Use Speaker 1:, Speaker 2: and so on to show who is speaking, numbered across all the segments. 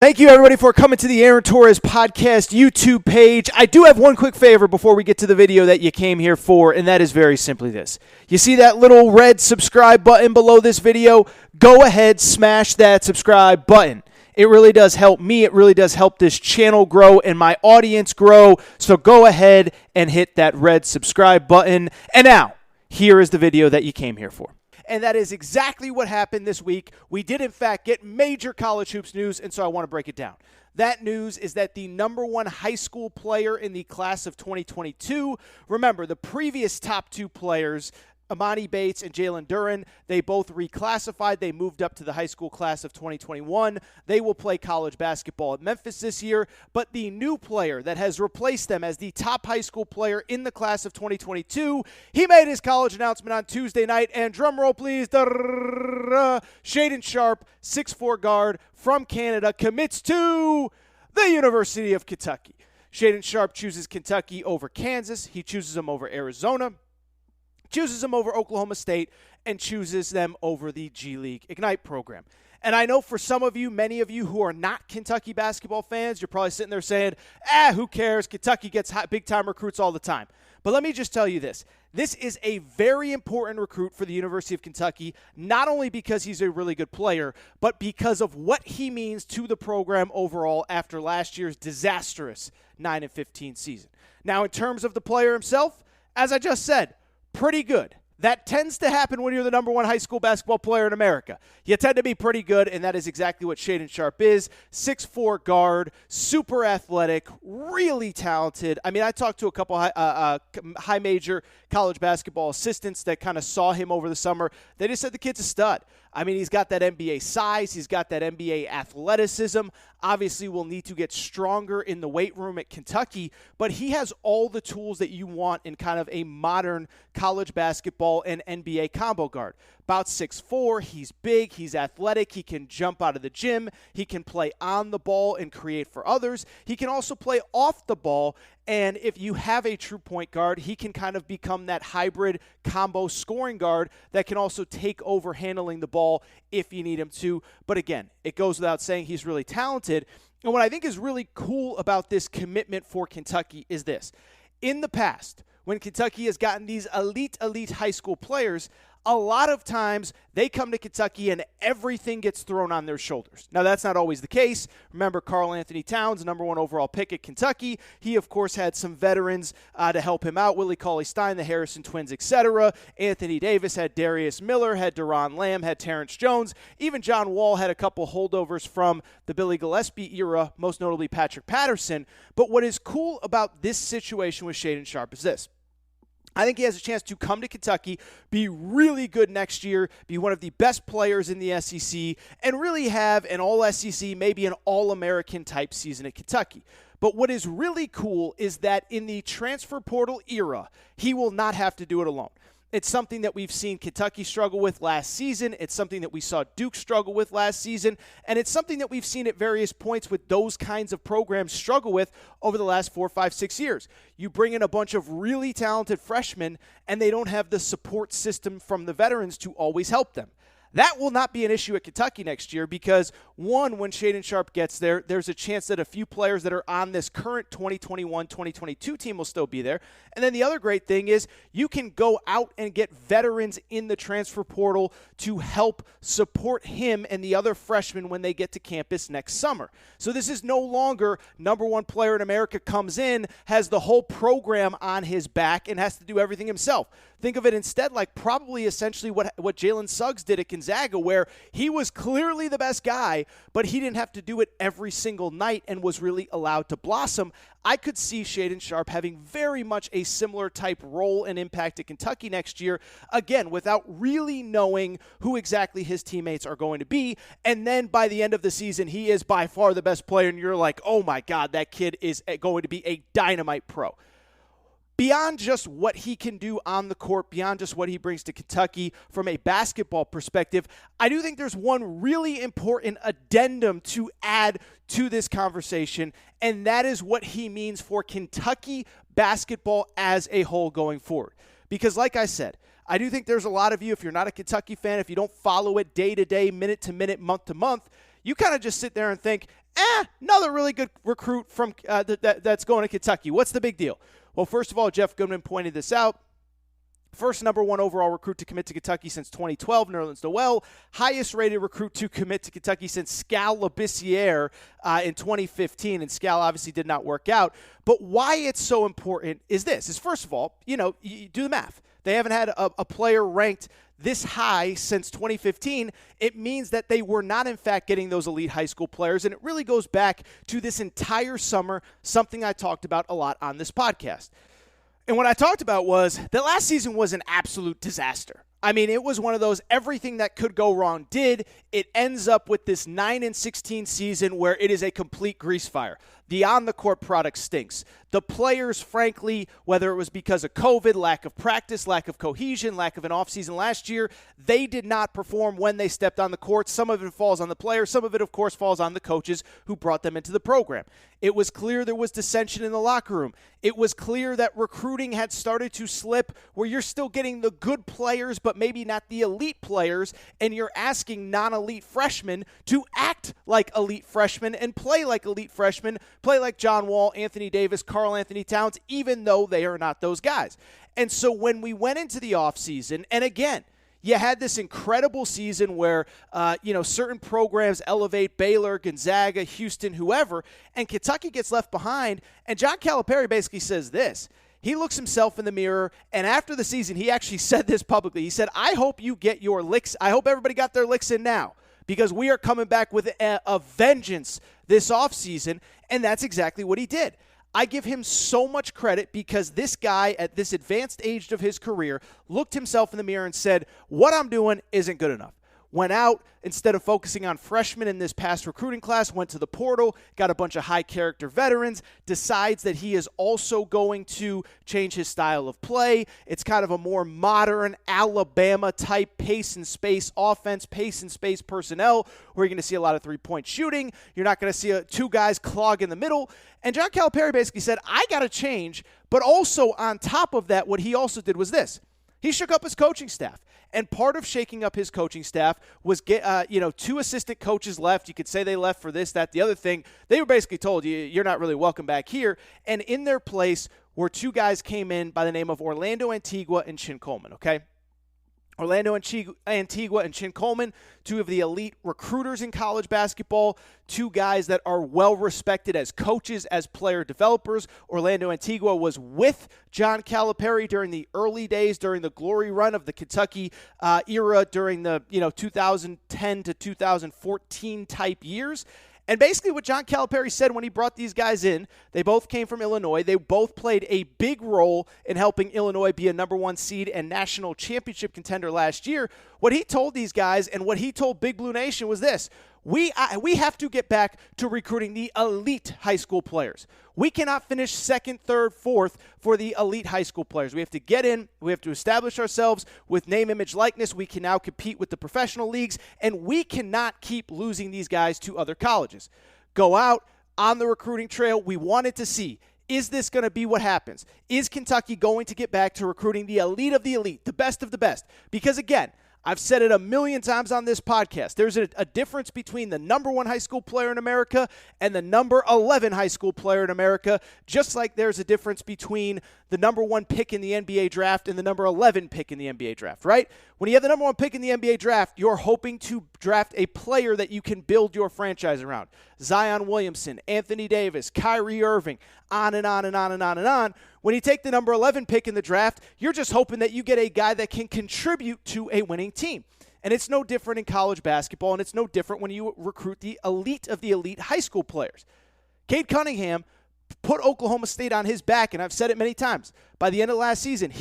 Speaker 1: Thank you, everybody, for coming to the Aaron Torres Podcast YouTube page. I do have one quick favor before we get to the video that you came here for, and that is very simply this. You see that little red subscribe button below this video? Go ahead, smash that subscribe button. It really does help me. It really does help this channel grow and my audience grow. So go ahead and hit that red subscribe button. And now, here is the video that you came here for. And that is exactly what happened this week. We did, in fact, get major college hoops news, and so I want to break it down. That news is that the number one high school player in the class of 2022, remember, the previous top two players, Amani Bates and Jalen Duren, they both reclassified. They moved up to the high school class of 2021. They will play college basketball at Memphis this year. But the new player that has replaced them as the top high school player in the class of 2022, he made his college announcement on Tuesday night. And drum roll, please. Shayden Sharpe, 6'4" guard from Canada, commits to the University of Kentucky. Shaedon Sharpe chooses Kentucky over Kansas. He chooses them over Arizona, chooses them over Oklahoma State, and chooses them over the G League Ignite program. And I know for some of you, many of you who are not Kentucky basketball fans, you're probably sitting there saying, who cares? Kentucky gets big-time recruits all the time. But let me just tell you this. This is a very important recruit for the University of Kentucky, not only because he's a really good player, but because of what he means to the program overall after last year's disastrous 9-15 season. Now, in terms of the player himself, as I just said, pretty good. That tends to happen when you're the number one high school basketball player in America. You tend to be pretty good, and that is exactly what Shaedon Sharpe is. 6'4" guard, super athletic, really talented. I mean, I talked to a couple high major college basketball assistants that kind of saw him over the summer. They just said the kid's a stud. I mean, he's got that NBA size. He's got that NBA athleticism. Obviously, we'll need to get stronger in the weight room at Kentucky, but he has all the tools that you want in kind of a modern college basketball and NBA combo guard. About 6'4", he's big, he's athletic, he can jump out of the gym, he can play on the ball and create for others. He can also play off the ball, and if you have a true point guard, he can kind of become that hybrid combo scoring guard that can also take over handling the ball if you need him to. But again, it goes without saying he's really talented. And what I think is really cool about this commitment for Kentucky is this. In the past, when Kentucky has gotten these elite high school players, a lot of times they come to Kentucky and everything gets thrown on their shoulders. Now, that's not always the case. Remember Karl Anthony Towns, number one overall pick at Kentucky. He, of course, had some veterans to help him out. Willie Cauley-Stein, the Harrison twins, etc. Anthony Davis had Darius Miller, had Deron Lamb, had Terrence Jones. Even John Wall had a couple holdovers from the Billy Gillispie era, most notably Patrick Patterson. But what is cool about this situation with Shaedon Sharpe is this. I think he has a chance to come to Kentucky, be really good next year, be one of the best players in the SEC, and really have an all-SEC, maybe an all-American type season at Kentucky. But what is really cool is that in the transfer portal era, he will not have to do it alone. It's something that we've seen Kentucky struggle with last season. It's something that we saw Duke struggle with last season. And it's something that we've seen at various points with those kinds of programs struggle with over the last 4, 5, 6 years. You bring in a bunch of really talented freshmen, and they don't have the support system from the veterans to always help them. That will not be an issue at Kentucky next year because, one, when Shaedon Sharpe gets there, there's a chance that a few players that are on this current 2021-2022 team will still be there. And then the other great thing is you can go out and get veterans in the transfer portal to help support him and the other freshmen when they get to campus next summer. So this is no longer number one player in America comes in, has the whole program on his back, and has to do everything himself. Think of it instead like probably essentially what Jalen Suggs did at Gonzaga, where he was clearly the best guy, but he didn't have to do it every single night and was really allowed to blossom. I could see Shaedon Sharpe having very much a similar type role and impact at Kentucky next year, again, without really knowing who exactly his teammates are going to be. And then by the end of the season, he is by far the best player, and you're like, oh my God, that kid is going to be a dynamite pro. Beyond just what he can do on the court, beyond just what he brings to Kentucky from a basketball perspective, I do think there's one really important addendum to add to this conversation, and that is what he means for Kentucky basketball as a whole going forward. Because like I said, I do think there's a lot of you, if you're not a Kentucky fan, if you don't follow it day to day, minute to minute, month to month, you kind of just sit there and think, Another really good recruit from that's going to Kentucky. What's the big deal? Well, first of all, Jeff Goodman pointed this out. First number one overall recruit to commit to Kentucky since 2012, Nerlens Noel. Highest rated recruit to commit to Kentucky since Skal Labissiere in 2015. And Skal obviously did not work out. But why it's so important is this. Is first of all, you do the math. They haven't had a player ranked this high since 2015. It means that they were not, in fact, getting those elite high school players. And it really goes back to this entire summer, something I talked about a lot on this podcast. And what I talked about was that last season was an absolute disaster. I mean, it was one of those everything that could go wrong did. It ends up with this 9-16 season where it is a complete grease fire. The on-the-court product stinks. The players, frankly, whether it was because of COVID, lack of practice, lack of cohesion, lack of an offseason last year, they did not perform when they stepped on the court. Some of it falls on the players. Some of it, of course, falls on the coaches who brought them into the program. It was clear there was dissension in the locker room. It was clear that recruiting had started to slip where you're still getting the good players, but maybe not the elite players, and you're asking non-elite freshmen to act like elite freshmen and play like elite freshmen, play like John Wall, Anthony Davis, Karl Anthony Towns, even though they are not those guys. And so when we went into the offseason, and again, you had this incredible season where, certain programs elevate Baylor, Gonzaga, Houston, whoever, and Kentucky gets left behind. And John Calipari basically says this. He looks himself in the mirror, and after the season, he actually said this publicly. He said, I hope you get your licks. I hope everybody got their licks in now because we are coming back with a vengeance this offseason, and that's exactly what he did. I give him so much credit because this guy at this advanced age of his career looked himself in the mirror and said, what I'm doing isn't good enough. Went out, instead of focusing on freshmen in this past recruiting class, went to the portal, got a bunch of high-character veterans, decides that he is also going to change his style of play. It's kind of a more modern Alabama-type pace and space offense, pace and space personnel, where you're going to see a lot of three-point shooting. You're not going to see two guys clog in the middle. And John Calipari basically said, I got to change, but also on top of that, what he also did was this. He shook up his coaching staff. And part of shaking up his coaching staff was two assistant coaches left. You could say they left for this, that, the other thing. They were basically told, you're not really welcome back here. And in their place were two guys came in by the name of Orlando Antigua and Chin Coleman, okay? Orlando Antigua and Chin Coleman, two of the elite recruiters in college basketball, two guys that are well-respected as coaches, as player developers. Orlando Antigua was with John Calipari during the early days, during the glory run of the Kentucky era, during the 2010 to 2014 type years. And basically what John Calipari said when he brought these guys in, they both came from Illinois. They both played a big role in helping Illinois be a number one seed and national championship contender last year. What he told these guys and what he told Big Blue Nation was this. We have to get back to recruiting the elite high school players. We cannot finish second, third, fourth for the elite high school players. We have to get in. We have to establish ourselves with name, image, likeness. We can now compete with the professional leagues, and we cannot keep losing these guys to other colleges. Go out on the recruiting trail. We wanted to see, is this going to be what happens? Is Kentucky going to get back to recruiting the elite of the elite, the best of the best? Because, again, I've said it a million times on this podcast. There's a difference between the number one high school player in America and the number 11 high school player in America, just like there's a difference between the number one pick in the NBA draft and the number 11 pick in the NBA draft, right? When you have the number one pick in the NBA draft, you're hoping to draft a player that you can build your franchise around. Zion Williamson, Anthony Davis, Kyrie Irving, on and on and on and on and on. When you take the number 11 pick in the draft, you're just hoping that you get a guy that can contribute to a winning team. And it's no different in college basketball, and it's no different when you recruit the elite of the elite high school players. Cade Cunningham put Oklahoma State on his back, and I've said it many times. By the end of last season,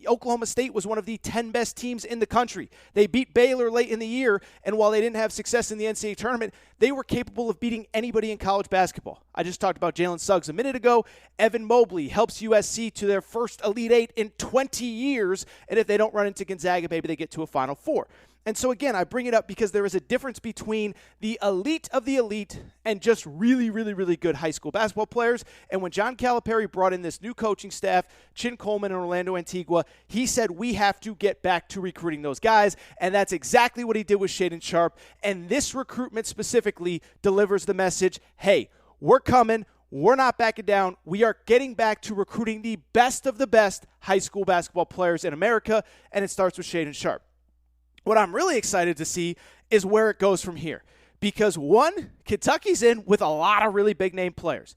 Speaker 1: Oklahoma State was one of the 10 best teams in the country. They beat Baylor late in the year, and while they didn't have success in the NCAA tournament, they were capable of beating anybody in college basketball. I just talked about Jalen Suggs a minute ago. Evan Mobley helps USC to their first Elite Eight in 20 years, and if they don't run into Gonzaga, maybe they get to a Final Four. And so again, I bring it up because there is a difference between the elite of the elite and just really, really, really good high school basketball players. And when John Calipari brought in this new coaching staff, Chin Coleman and Orlando Antigua, he said we have to get back to recruiting those guys. And that's exactly what he did with Shayden Sharpe. And this recruitment specifically delivers the message, hey, we're coming. We're not backing down. We are getting back to recruiting the best of the best high school basketball players in America. And it starts with Shaedon Sharpe. What I'm really excited to see is where it goes from here. Because one, Kentucky's in with a lot of really big name players.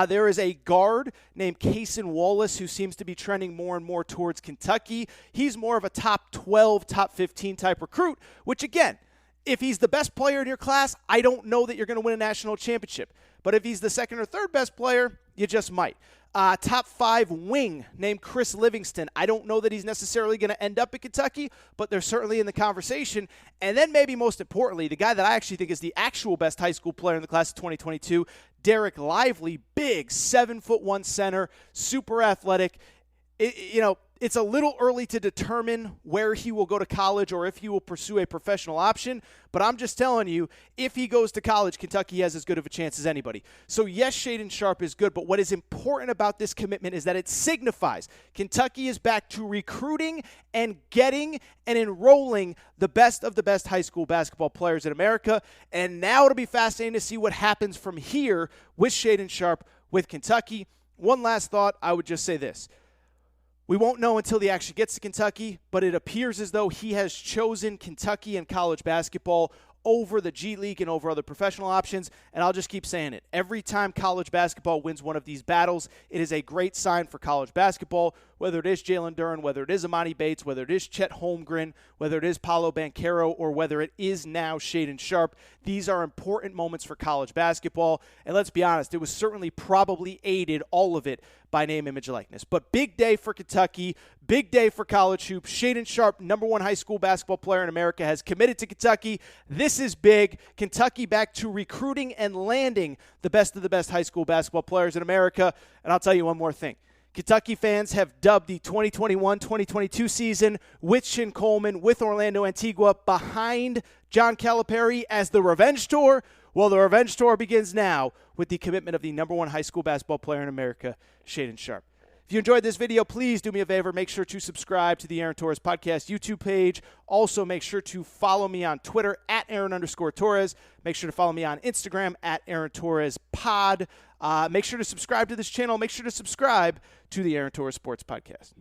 Speaker 1: There is a guard named Cason Wallace who seems to be trending more and more towards Kentucky. He's more of a top 12, top 15 type recruit, which again, if he's the best player in your class, I don't know that you're going to win a national championship. But if he's the second or third best player, you just might. Top 5 wing named Chris Livingston. I don't know that he's necessarily going to end up at Kentucky, but they're certainly in the conversation. And then maybe most importantly, the guy that I actually think is the actual best high school player in the class of 2022, Derek Lively, big 7'1" center, super athletic. It's a little early to determine where he will go to college or if he will pursue a professional option, but I'm just telling you, if he goes to college, Kentucky has as good of a chance as anybody. So yes, Shaedon Sharpe is good, but what is important about this commitment is that it signifies Kentucky is back to recruiting and getting and enrolling the best of the best high school basketball players in America, and now it'll be fascinating to see what happens from here with Shaedon Sharpe with Kentucky. One last thought, I would just say this. We won't know until he actually gets to Kentucky, but it appears as though he has chosen Kentucky and college basketball over the G League and over other professional options, and I'll just keep saying it. Every time college basketball wins one of these battles, it is a great sign for college basketball, whether it is Jalen Duren, whether it is Amani Bates, whether it is Chet Holmgren, whether it is Paolo Banchero, or whether it is now Shaedon Sharpe. These are important moments for college basketball, and let's be honest, it was certainly probably aided, all of it, by name, image, likeness. But big day for Kentucky, big day for college hoops. Shaedon Sharpe, #1 high school basketball player in America, has committed to Kentucky. This is big. Kentucky back to recruiting and landing the best of the best high school basketball players in America. And I'll tell you one more thing. Kentucky fans have dubbed the 2021-2022 season with Chin Coleman, with Orlando Antigua, behind John Calipari as the Revenge Tour. Well, the Revenge Tour begins now with the commitment of the #1 high school basketball player in America, Shaedon Sharpe. If you enjoyed this video, please do me a favor. Make sure to subscribe to the Aaron Torres Podcast YouTube page. Also, make sure to follow me on Twitter at Aaron_Torres. Make sure to follow me on Instagram at Aaron Torres Pod. Make sure to subscribe to this channel. Make sure to subscribe to the Aaron Torres Sports Podcast.